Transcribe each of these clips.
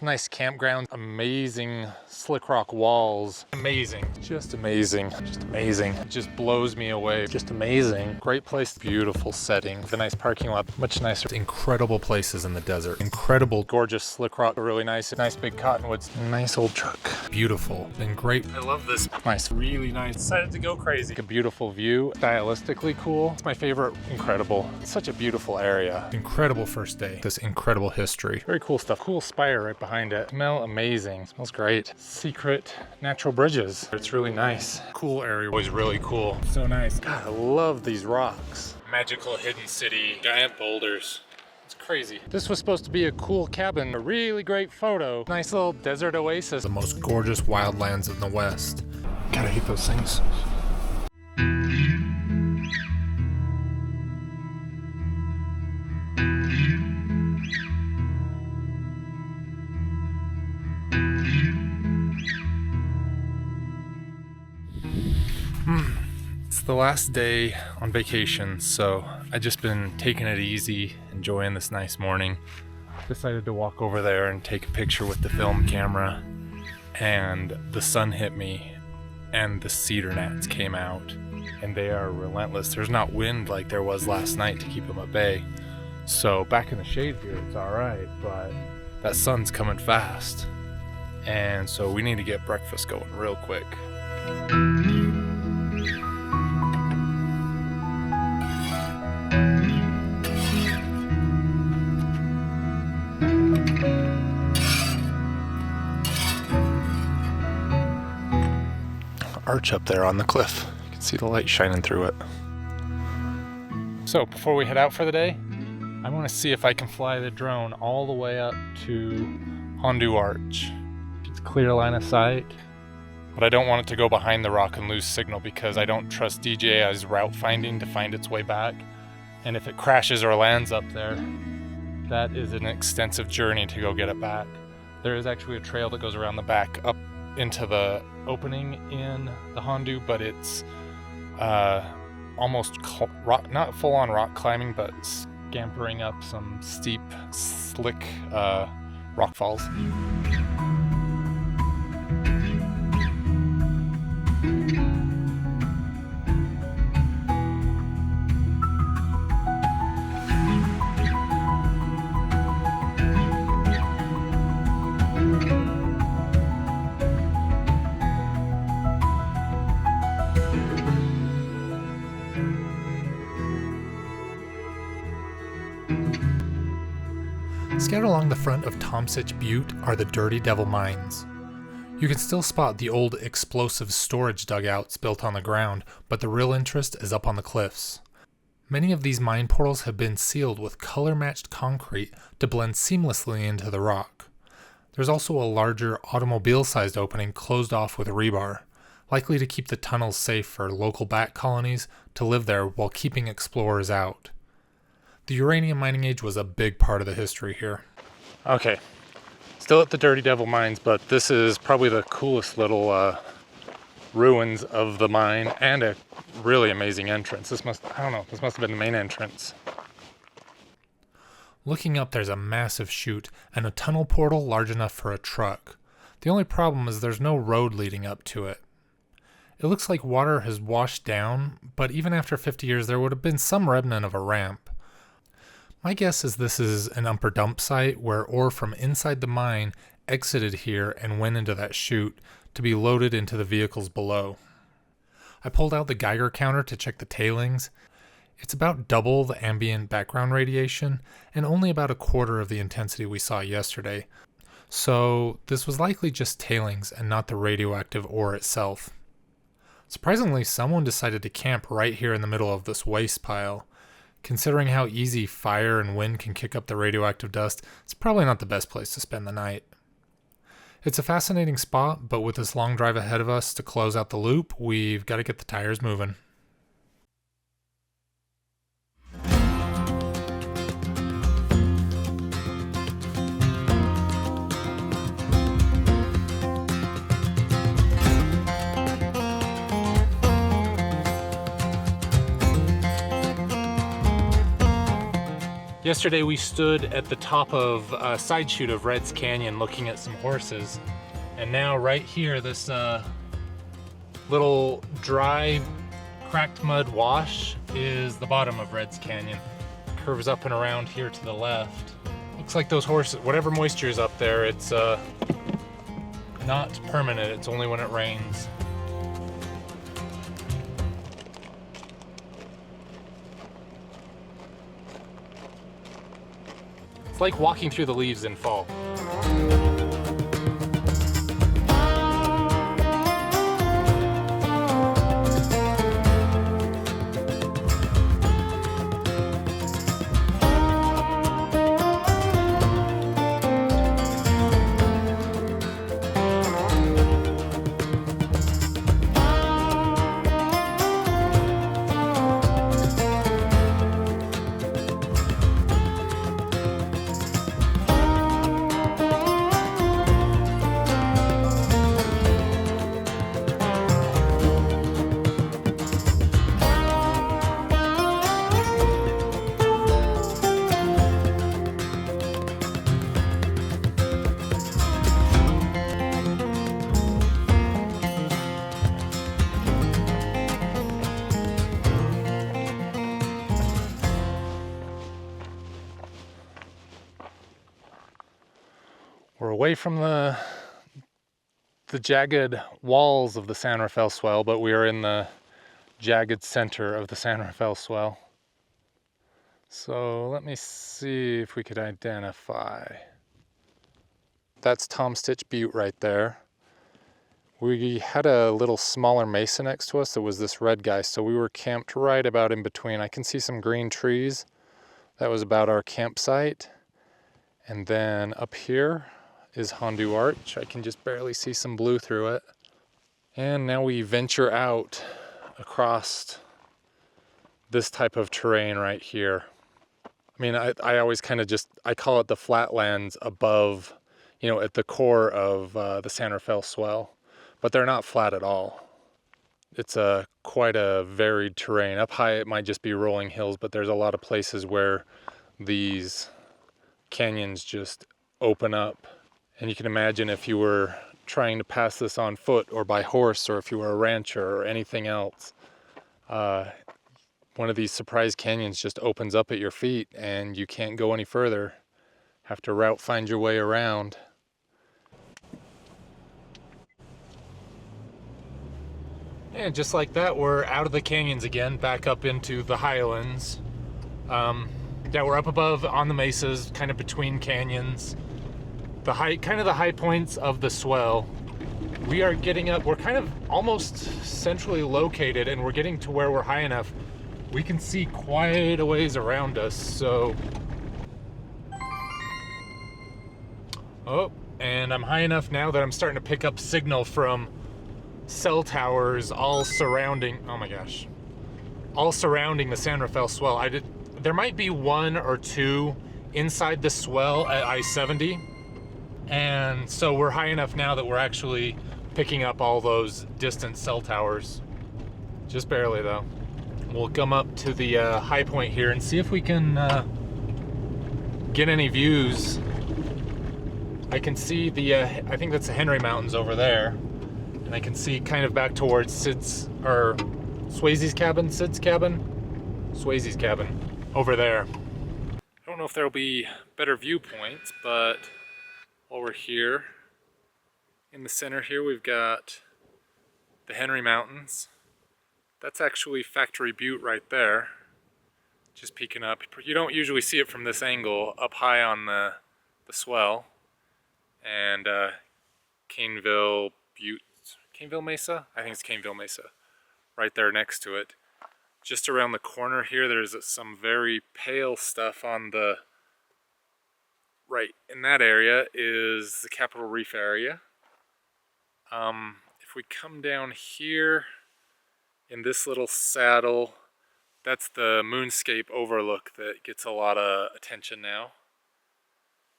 Nice campground, amazing slick rock walls. Amazing, just amazing, just amazing. It just blows me away, just amazing. Great place, beautiful setting, the nice parking lot, much nicer. Incredible places in the desert. Incredible, gorgeous slick rock, really nice big cottonwoods. Nice old truck. Beautiful, been great. I love this. Nice, really nice. Decided to go crazy. A beautiful view, stylistically cool. It's my favorite, incredible. It's such a beautiful area. Incredible first day. This incredible history. Very cool stuff. Cool spire right behind it. Smell amazing. Smells great. Secret natural bridges. It's really nice. Cool area was really cool. So nice. God, I love these rocks. Magical hidden city. Giant boulders. It's crazy. This was supposed to be a cool cabin. A really great photo. Nice little desert oasis. The most gorgeous wildlands in the West. Gotta hate those things. It's the last day on vacation, so I just been taking it easy, enjoying this nice morning. Decided to walk over there and take a picture with the film camera, and the sun hit me and the cedar gnats came out, and they are relentless. There's not wind like there was last night to keep them at bay, so back in the shade here it's alright, but that sun's coming fast, and so we need to get breakfast going real quick. Arch up there on the cliff. You can see the light shining through it. So before we head out for the day, I want to see if I can fly the drone all the way up to Hondu Arch. It's clear line of sight, but I don't want it to go behind the rock and lose signal because I don't trust DJI's route finding to find its way back. And if it crashes or lands up there, that is an extensive journey to go get it back. There is actually a trail that goes around the back up into the opening in the Hondu, but it's almost rock, not full-on rock climbing, but scampering up some steep, slick rock falls. Scattered along the front of Tomsich Butte are the Dirty Devil Mines. You can still spot the old explosive storage dugouts built on the ground, but the real interest is up on the cliffs. Many of these mine portals have been sealed with color-matched concrete to blend seamlessly into the rock. There's also a larger automobile-sized opening closed off with rebar, likely to keep the tunnels safe for local bat colonies to live there while keeping explorers out. The uranium mining age was a big part of the history here. Okay, still at the Dirty Devil Mines, but this is probably the coolest little ruins of the mine and a really amazing entrance. This must have been the main entrance. Looking up, there's a massive chute and a tunnel portal large enough for a truck. The only problem is there's no road leading up to it. It looks like water has washed down, but even after 50 years there would have been some remnant of a ramp. My guess is this is an upper dump site where ore from inside the mine exited here and went into that chute to be loaded into the vehicles below. I pulled out the Geiger counter to check the tailings. It's about double the ambient background radiation and only about a quarter of the intensity we saw yesterday. So this was likely just tailings and not the radioactive ore itself. Surprisingly, someone decided to camp right here in the middle of this waste pile. Considering how easy fire and wind can kick up the radioactive dust, it's probably not the best place to spend the night. It's a fascinating spot, but with this long drive ahead of us to close out the loop, we've got to get the tires moving. Yesterday we stood at the top of a side chute of Red's Canyon looking at some horses. And now right here, this little dry, cracked mud wash is the bottom of Red's Canyon. Curves up and around here to the left. Looks like those horses, whatever moisture is up there, it's not permanent, it's only when it rains. It's like walking through the leaves in fall. We're away from the jagged walls of the San Rafael swell, but we are in the jagged center of the San Rafael swell. So let me see if we could identify. That's Tom Stitch Butte right there. We had a little smaller mesa next to us that was this red guy, so we were camped right about in between. I can see some green trees. That was about our campsite. And then up here is Hondu Arch. I can just barely see some blue through it. And now we venture out across this type of terrain right here. I mean, I always kind of I call it the flatlands above, you know, at the core of the San Rafael swell, but they're not flat at all. It's quite a varied terrain. Up high, it might just be rolling hills, but there's a lot of places where these canyons just open up. And you can imagine if you were trying to pass this on foot or by horse, or if you were a rancher or anything else, one of these surprise canyons just opens up at your feet and you can't go any further. Have to find your way around. And just like that, we're out of the canyons again, back up into the Highlands. Yeah, we're up above on the mesas, kind of between canyons. The high points of the swell. We are getting up, we're kind of almost centrally located, and we're getting to where we're high enough. We can see quite a ways around us, so. Oh, and I'm high enough now that I'm starting to pick up signal from cell towers all surrounding, oh my gosh, all surrounding the San Rafael swell. There might be one or two inside the swell at I-70. And so we're high enough now that we're actually picking up all those distant cell towers. Just barely though. We'll come up to the high point here and see if we can get any views. I can see I think that's the Henry Mountains over there. And I can see kind of back towards Swayze's cabin over there. I don't know if there'll be better viewpoints, but while we're here, in the center here, we've got the Henry Mountains. That's actually Factory Butte right there, just peeking up. You don't usually see it from this angle, up high on the swell. And Caneville Mesa? I think it's Caneville Mesa, right there next to it. Just around the corner here, there's some very pale stuff on the right. In that area is the Capitol Reef area. If we come down here in this little saddle, that's the moonscape overlook that gets a lot of attention now.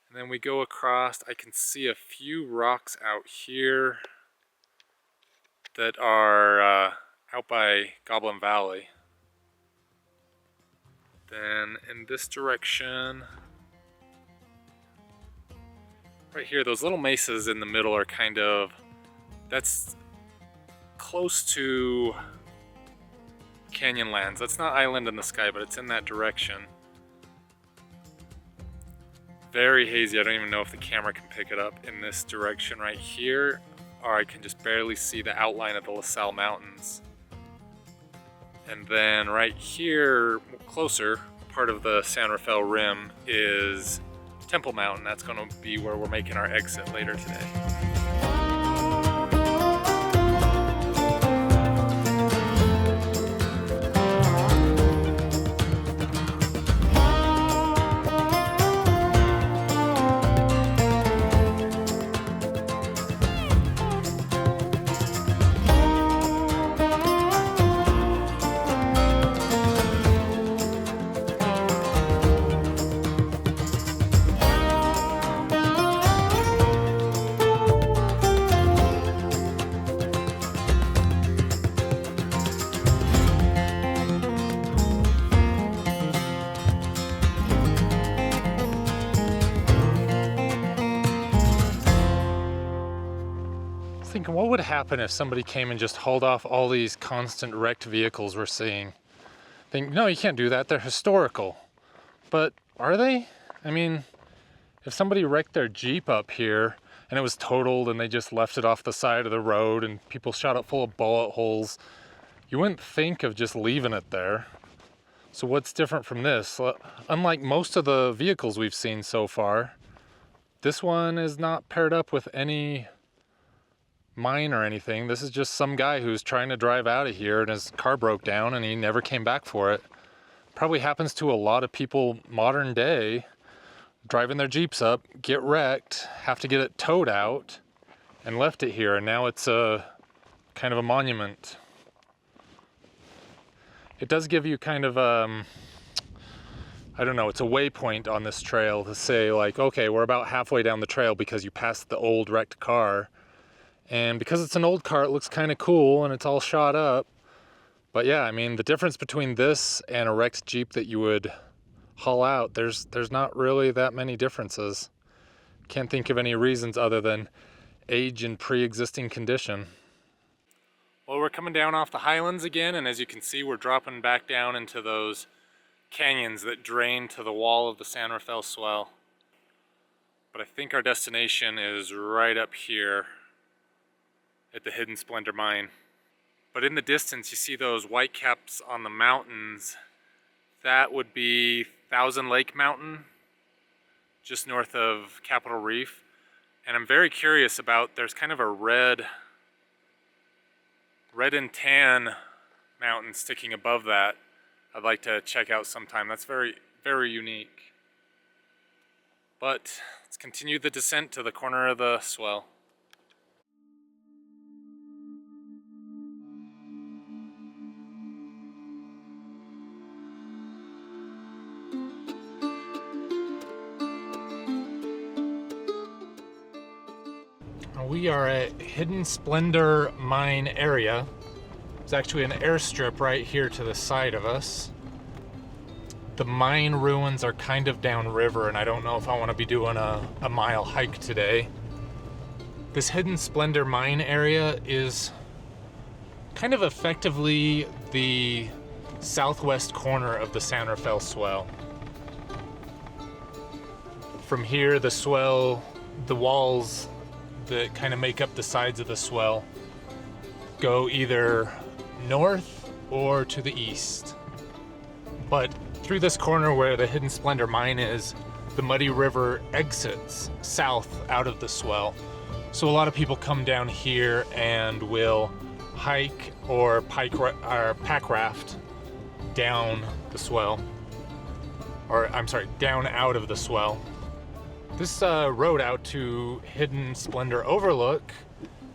And then we go across, I can see a few rocks out here that are out by Goblin Valley. Then in this direction, right here, those little mesas in the middle are kind of, that's close to Canyonlands. That's not Island in the Sky, but it's in that direction. Very hazy. I don't even know if the camera can pick it up in this direction right here, or I can just barely see the outline of the La Salle Mountains. And then right here, closer, part of the San Rafael rim is Temple Mountain. That's going to be where we're making our exit later today. Thinking, what would happen if somebody came and just hauled off all these constant wrecked vehicles we're seeing? Think, no, you can't do that. They're historical. But are they? I mean, if somebody wrecked their Jeep up here and it was totaled and they just left it off the side of the road and people shot it full of bullet holes, you wouldn't think of just leaving it there. So what's different from this? Unlike most of the vehicles we've seen so far, this one is not paired up with any mine or anything. This is just some guy who's trying to drive out of here and his car broke down and he never came back for it. Probably happens to a lot of people modern day, driving their Jeeps up, get wrecked, have to get it towed out, and left it here, and now it's a kind of a monument. It does give you kind of I don't know, it's a waypoint on this trail to say like, okay, we're about halfway down the trail because you passed the old wrecked car. And because it's an old car, it looks kind of cool and it's all shot up. But yeah, I mean, the difference between this and a wrecked Jeep that you would haul out, there's not really that many differences. Can't think of any reasons other than age and pre-existing condition. Well, we're coming down off the Highlands again, and as you can see, we're dropping back down into those canyons that drain to the wall of the San Rafael swell. But I think our destination is right up here at the Hidden Splendor mine. But in the distance, you see those white caps on the mountains. That would be Thousand Lake Mountain, just north of Capitol Reef. And I'm very curious about, there's kind of a red and tan mountain sticking above that. I'd like to check out sometime. That's very, very unique. But let's continue the descent to the corner of the swell. We are at Hidden Splendor mine area. There's actually an airstrip right here to the side of us. The mine ruins are kind of downriver, and I don't know if I want to be doing a mile hike today. This Hidden Splendor mine area is kind of effectively the southwest corner of the San Rafael swell. From here, the swell, the walls that kind of make up the sides of the swell go either north or to the east. But through this corner where the Hidden Splendor mine is, the Muddy River exits south out of the swell. So a lot of people come down here and will hike or pack raft down the swell. Down out of the swell. This road out to Hidden Splendor Overlook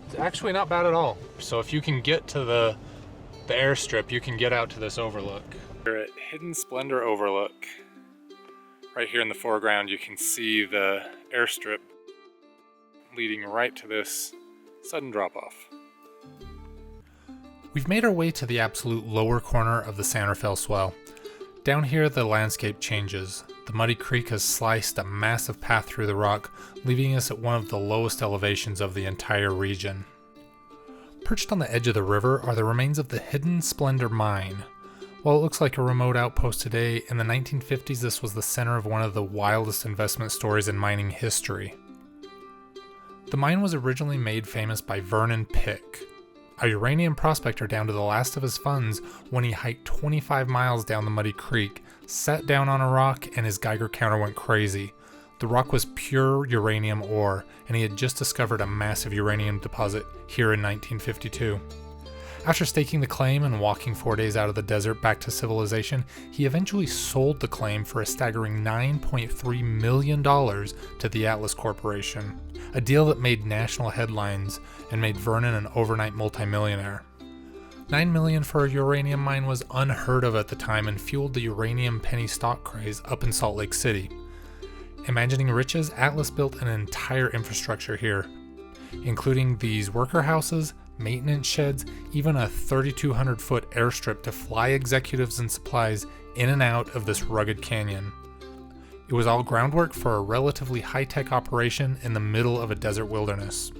is actually not bad at all. So if you can get to the airstrip, you can get out to this overlook. We're at Hidden Splendor Overlook. Right here in the foreground, you can see the airstrip leading right to this sudden drop-off. We've made our way to the absolute lower corner of the San Rafael swell. Down here, the landscape changes. The muddy creek has sliced a massive path through the rock, leaving us at one of the lowest elevations of the entire region. Perched on the edge of the river are the remains of the Hidden Splendor mine. While it looks like a remote outpost today, in the 1950s this was the center of one of the wildest investment stories in mining history. The mine was originally made famous by Vernon Pick, a uranium prospector down to the last of his funds when he hiked 25 miles down the muddy creek, sat down on a rock, and his Geiger counter went crazy. The rock was pure uranium ore, and he had just discovered a massive uranium deposit here in 1952. After staking the claim and walking 4 days out of the desert back to civilization, he eventually sold the claim for a staggering $9.3 million to the Atlas Corporation, a deal that made national headlines and made Vernon an overnight multimillionaire. $9 million for a uranium mine was unheard of at the time and fueled the uranium penny stock craze up in Salt Lake City. Imagining riches, Atlas built an entire infrastructure here, including these worker houses, maintenance sheds, even a 3,200-foot airstrip to fly executives and supplies in and out of this rugged canyon. It was all groundwork for a relatively high-tech operation in the middle of a desert wilderness.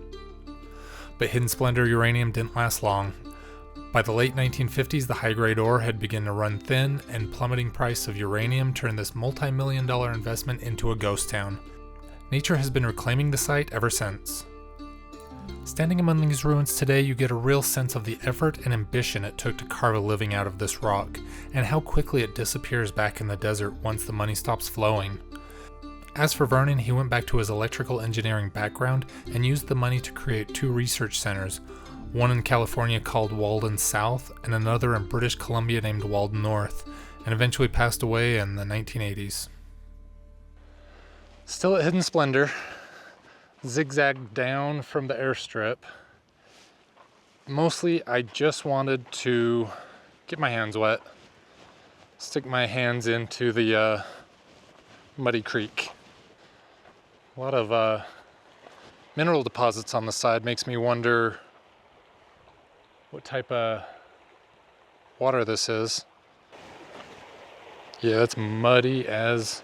But Hidden Splendor uranium didn't last long. By the late 1950s, the high-grade ore had begun to run thin, and plummeting price of uranium turned this multi-million-dollar investment into a ghost town. Nature has been reclaiming the site ever since. Standing among these ruins today, you get a real sense of the effort and ambition it took to carve a living out of this rock, and how quickly it disappears back in the desert once the money stops flowing. As for Vernon, he went back to his electrical engineering background and used the money to create 2 research centers, one in California called Walden South and another in British Columbia named Walden North, and eventually passed away in the 1980s. Still at Hidden Splendor, zigzagged down from the airstrip. Mostly I just wanted to get my hands wet, stick my hands into the muddy creek. A lot of mineral deposits on the side. Makes me wonder what type of water this is. Yeah, it's muddy as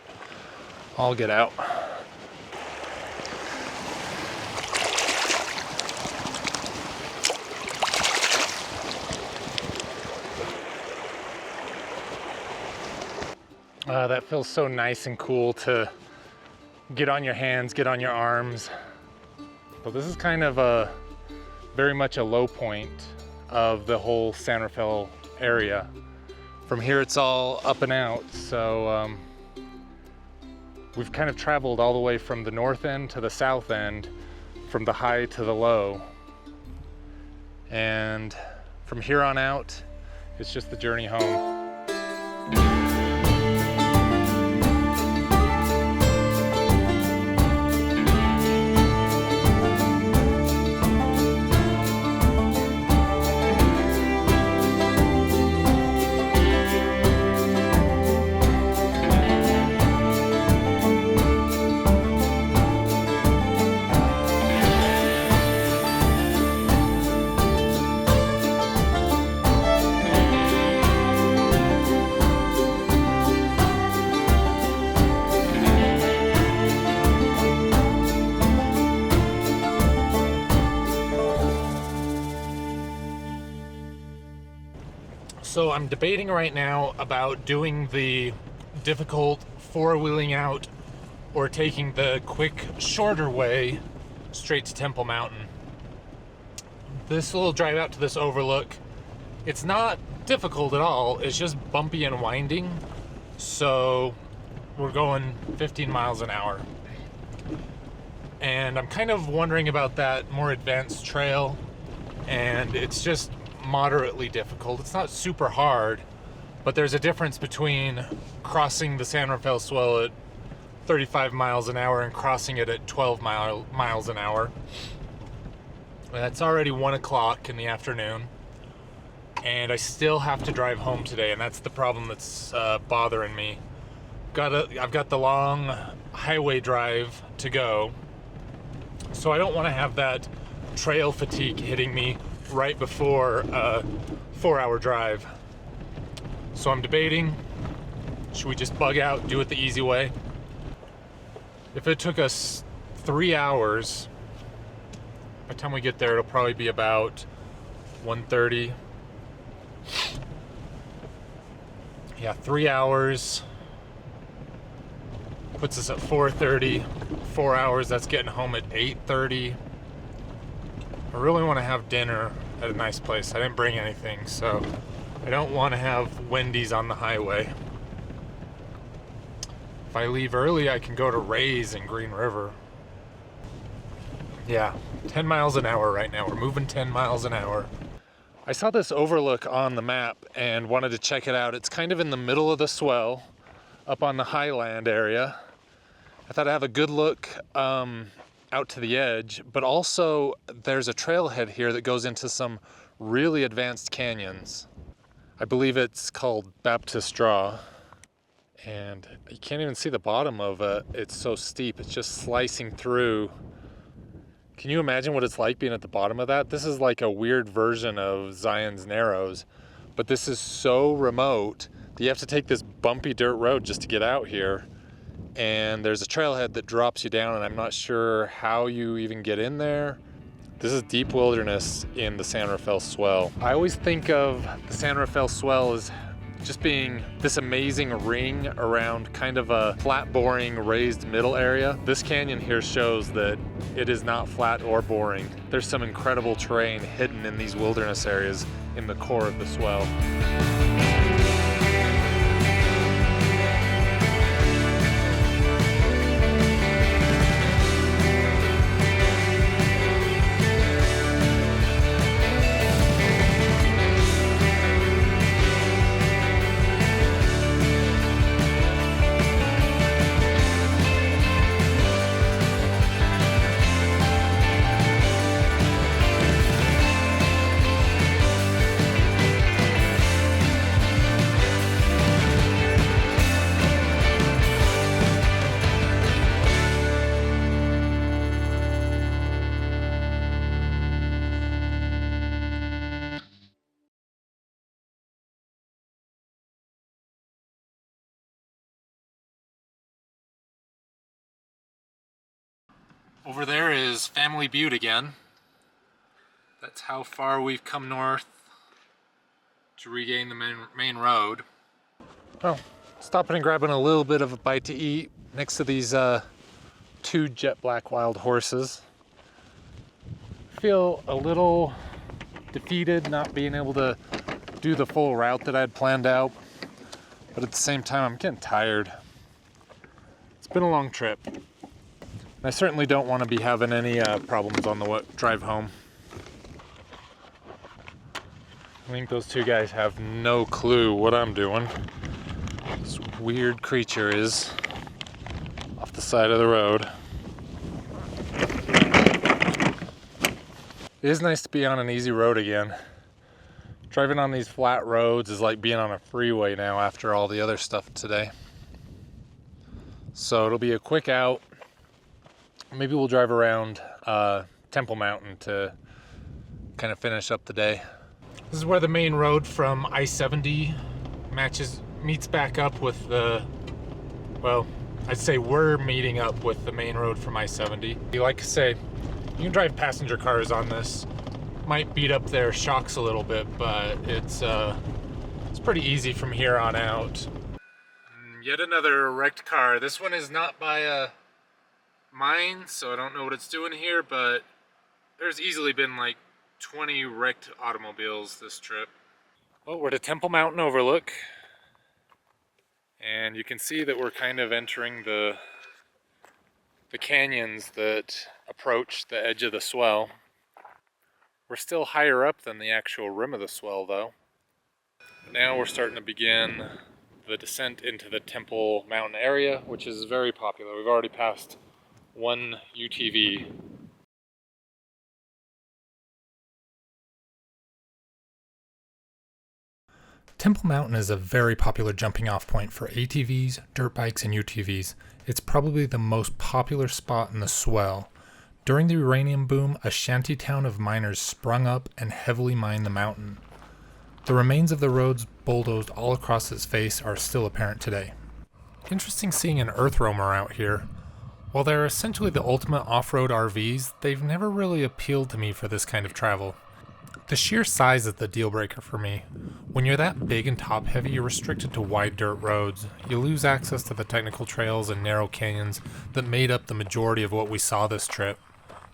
all get out. That feels so nice and cool to get on your hands, get on your arms. But this is kind of very much a low point of the whole San Rafael area. From here it's all up and out, so we've kind of traveled all the way from the north end to the south end, from the high to the low. And from here on out, it's just the journey home. So I'm debating right now about doing the difficult 4-wheeling out or taking the quick, shorter way straight to Temple Mountain. This little drive out to this overlook, it's not difficult at all. It's just bumpy and winding. So we're going 15 miles an hour. And I'm kind of wondering about that more advanced trail, and it's just moderately difficult. It's not super hard, but there's a difference between crossing the San Rafael swell at 35 miles an hour and crossing it at 12 miles an hour. It's already 1 o'clock in the afternoon, and I still have to drive home today, and that's the problem that's bothering me. I've got the long highway drive to go, so I don't want to have that trail fatigue hitting me right before a 4-hour drive. So I'm debating Should we just bug out, do it the easy way? If it took us 3 hours, by the time we get there, it'll probably be about 1:30. Yeah, 3 hours puts us at 4:30. 4 hours, that's getting home at 8:30. I really want to have dinner at a nice place. I didn't bring anything, so I don't want to have Wendy's on the highway. If I leave early, I can go to Ray's in Green River. Yeah, 10 miles an hour right now. We're moving 10 miles an hour. I saw this overlook on the map and wanted to check it out. It's kind of in the middle of the swell, up on the Highland area. I thought I'd have a good look out to the edge, but also there's a trailhead here that goes into some really advanced canyons. I believe it's called Baptist Draw, and you can't even see the bottom of it. It's so steep, it's just slicing through. Can you imagine what it's like being at the bottom of that? This is like a weird version of Zion's Narrows, but this is so remote that you have to take this bumpy dirt road just to get out here. And there's a trailhead that drops you down, and I'm not sure how you even get in there. This is deep wilderness in the San Rafael swell. I always think of the San Rafael swell as just being this amazing ring around kind of a flat, boring, raised middle area. This canyon here shows that it is not flat or boring. There's some incredible terrain hidden in these wilderness areas in the core of the swell. Over there is Family Butte again. That's how far we've come north to regain the main road. Oh, stopping and grabbing a little bit of a bite to eat next to these two jet black wild horses. Feel a little defeated not being able to do the full route that I had planned out, but at the same time I'm getting tired. It's been a long trip. I certainly don't want to be having any problems on the drive home. I think those two guys have no clue what I'm doing. This weird creature is off the side of the road. It is nice to be on an easy road again. Driving on these flat roads is like being on a freeway now after all the other stuff today. So it'll be a quick out. Maybe we'll drive around Temple Mountain to kind of finish up the day. This is where the main road from I-70 meets back up with the, well, I'd say we're meeting up with the main road from I-70. Like I say, you can drive passenger cars on this. Might beat up their shocks a little bit, but it's pretty easy from here on out. Yet another wrecked car. This one is not by mine, so I don't know what it's doing here, but there's easily been like 20 wrecked automobiles this trip. Well, we're at Temple Mountain Overlook, and you can see that we're kind of entering the canyons that approach the edge of the swell. We're still higher up than the actual rim of the swell though. Now we're starting to begin the descent into the Temple Mountain area, which is very popular. We've already passed one UTV. Temple Mountain is a very popular jumping off point for ATVs, dirt bikes, and UTVs. It's probably the most popular spot in the swell. During the uranium boom, a shanty town of miners sprung up and heavily mined the mountain. The remains of the roads bulldozed all across its face are still apparent today. Interesting seeing an earth roamer out here. While they're essentially the ultimate off-road RVs, they've never really appealed to me for this kind of travel. The sheer size is the deal breaker for me. When you're that big and top heavy, you're restricted to wide dirt roads. You lose access to the technical trails and narrow canyons that made up the majority of what we saw this trip.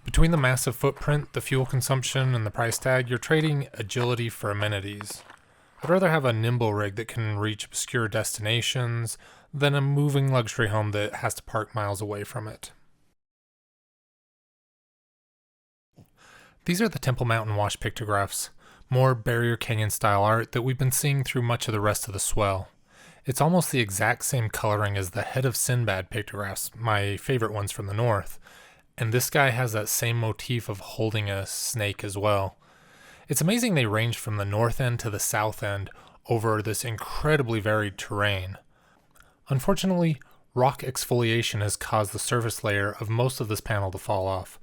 Between the massive footprint, the fuel consumption, and the price tag, you're trading agility for amenities. I'd rather have a nimble rig that can reach obscure destinations than a moving luxury home that has to park miles away from it. These are the Temple Mountain wash pictographs, more Barrier Canyon style art that we've been seeing through much of the rest of the swell. It's almost the exact same coloring as the Head of Sinbad pictographs, my favorite ones from the north, and this guy has that same motif of holding a snake as well. It's amazing they range from the north end to the south end over this incredibly varied terrain. Unfortunately, rock exfoliation has caused the surface layer of most of this panel to fall off.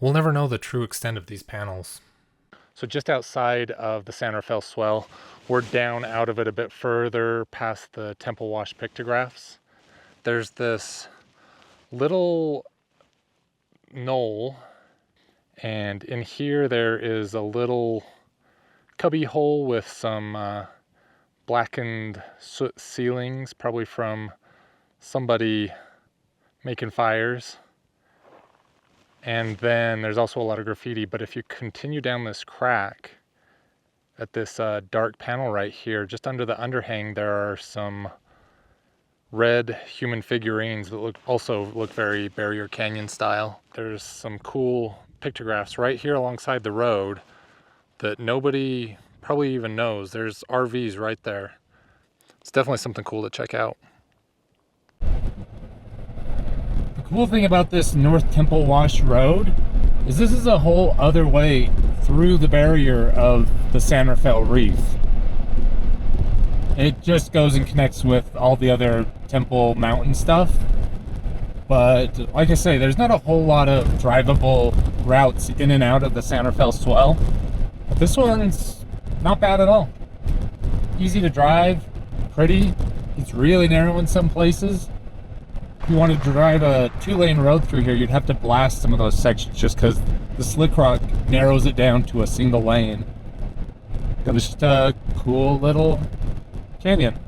We'll never know the true extent of these panels. So just outside of the San Rafael swell, we're down out of it a bit further past the Temple Wash pictographs. There's this little knoll, and in here there is a little cubby hole with some blackened soot ceilings, probably from somebody making fires. And then there's also a lot of graffiti, but if you continue down this crack at this dark panel right here, just under the underhang, there are some red human figurines that also look very Barrier Canyon style. There's some cool pictographs right here alongside the road that nobody probably even knows. There's RVs right there. It's definitely something cool to check out. The cool thing about this North Temple Wash Road is this is a whole other way through the barrier of the San Rafael Reef. It just goes and connects with all the other Temple Mountain stuff. But like I say, there's not a whole lot of drivable routes in and out of the San Rafael swell. But this one's not bad at all. Easy to drive, pretty. It's really narrow in some places. If you wanted to drive a 2-lane road through here, you'd have to blast some of those sections just because the slick rock narrows it down to a single lane. But it's just a cool little canyon.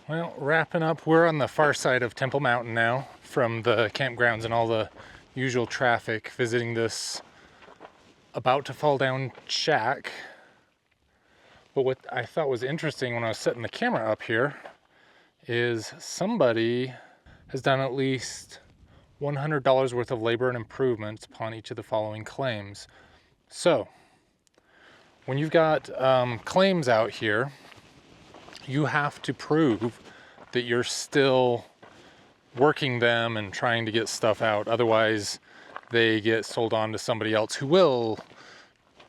Well, wrapping up, we're on the far side of Temple Mountain now from the campgrounds and all the usual traffic, visiting this about to fall down shack. But what I thought was interesting when I was setting the camera up here is somebody has done at least $100 worth of labor and improvements upon each of the following claims. So when you've got claims out here, you have to prove that you're still working them and trying to get stuff out. Otherwise, they get sold on to somebody else who will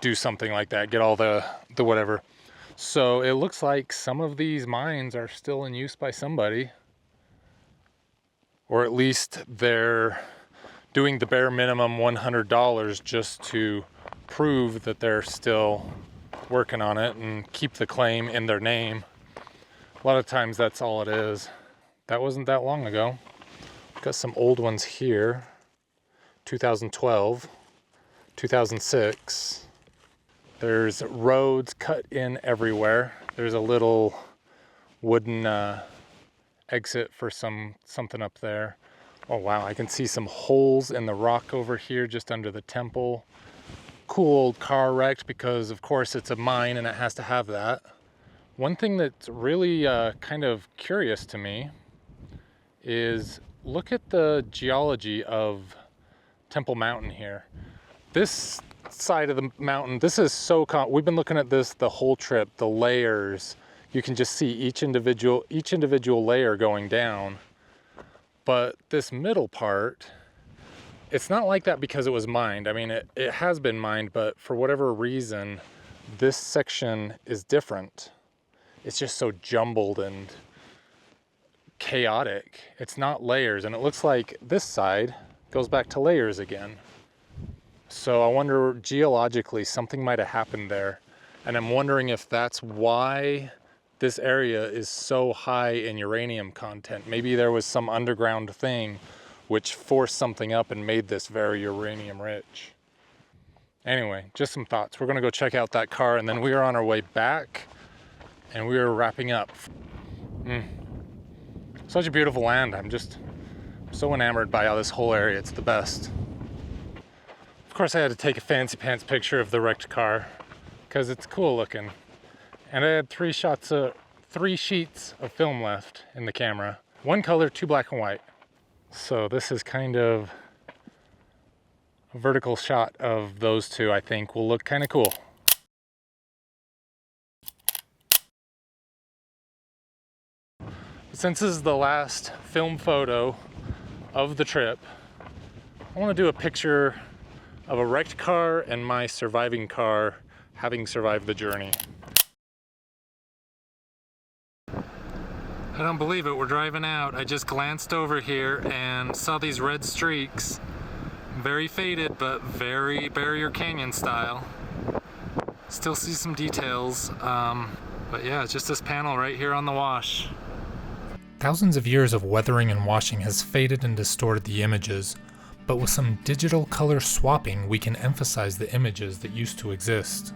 do something like that, get all the whatever. So it looks like some of these mines are still in use by somebody, or at least they're doing the bare minimum $100 just to prove that they're still working on it and keep the claim in their name. A lot of times that's all it is. That wasn't that long ago. Got some old ones here. 2012, 2006. There's roads cut in everywhere. There's a little wooden exit for something up there. Oh wow, I can see some holes in the rock over here just under the temple. Cool old car wrecked because of course it's a mine and it has to have that. One thing that's really kind of curious to me is look at the geology of Temple Mountain here. This side of the mountain, this is so we've been looking at this the whole trip, the layers. You can just see each individual layer going down. But this middle part It's not like that because it was mined. I mean, it has been mined, but for whatever reason, this section is different. It's just so jumbled and chaotic. It's not layers, and it looks like this side goes back to layers again. So I wonder, geologically, something might have happened there. And I'm wondering if that's why this area is so high in uranium content. Maybe there was some underground thing which forced something up and made this very uranium rich. Anyway, just some thoughts. We're gonna go check out that car, and then we are on our way back, and we are wrapping up. Such a beautiful land. I'm so enamored by this whole area. It's the best. Of course, I had to take a fancy pants picture of the wrecked car because it's cool looking. And I had 3 sheets of film left in the camera. 1 color, 2 black and white. So this is kind of a vertical shot of those 2, I think will look kind of cool. Since this is the last film photo of the trip, I want to do a picture of a wrecked car and my surviving car having survived the journey. I don't believe it, we're driving out. I just glanced over here and saw these red streaks. Very faded, but very Barrier Canyon style. Still see some details, but yeah, it's just this panel right here on the wash. Thousands of years of weathering and washing has faded and distorted the images, but with some digital color swapping, we can emphasize the images that used to exist.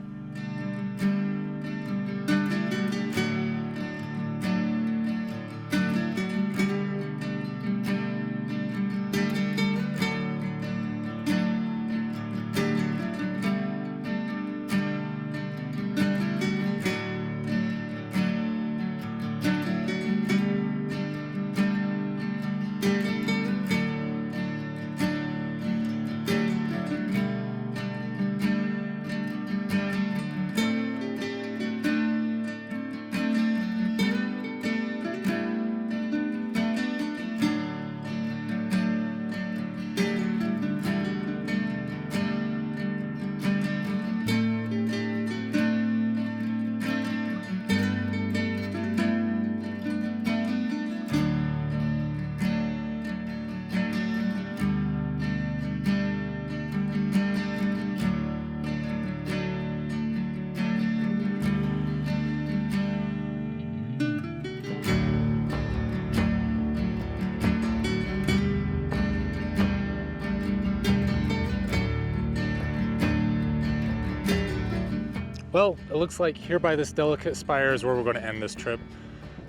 Well, it looks like here by this delicate spire is where we're going to end this trip.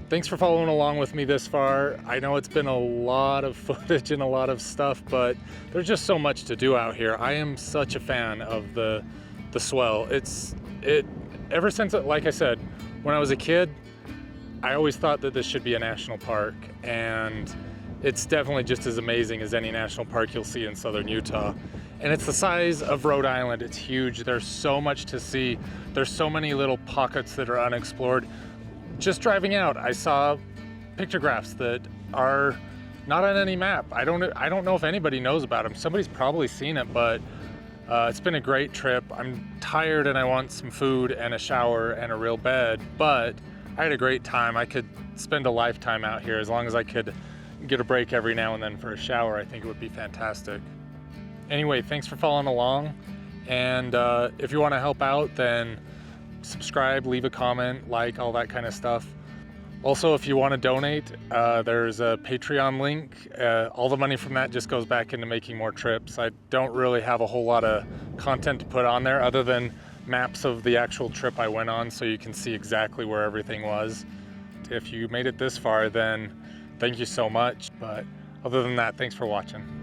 Thanks for following along with me this far. I know it's been a lot of footage and a lot of stuff, but there's just so much to do out here. I am such a fan of the swell. Ever since, like I said, when I was a kid, I always thought that this should be a national park, and it's definitely just as amazing as any national park you'll see in southern Utah. And it's the size of Rhode Island. It's huge. There's so much to see. There's so many little pockets that are unexplored. Just driving out, I saw pictographs that are not on any map. I don't know if anybody knows about them. Somebody's probably seen it, but it's been a great trip. I'm tired and I want some food and a shower and a real bed, but I had a great time. I could spend a lifetime out here as long as I could get a break every now and then for a shower. I think it would be fantastic. Anyway, thanks for following along, and if you want to help out, then subscribe, leave a comment, like, all that kind of stuff. Also, if you want to donate, there's a Patreon link. All the money from that just goes back into making more trips. I don't really have a whole lot of content to put on there other than maps of the actual trip I went on, so you can see exactly where everything was. If you made it this far, then thank you so much. But other than that, thanks for watching.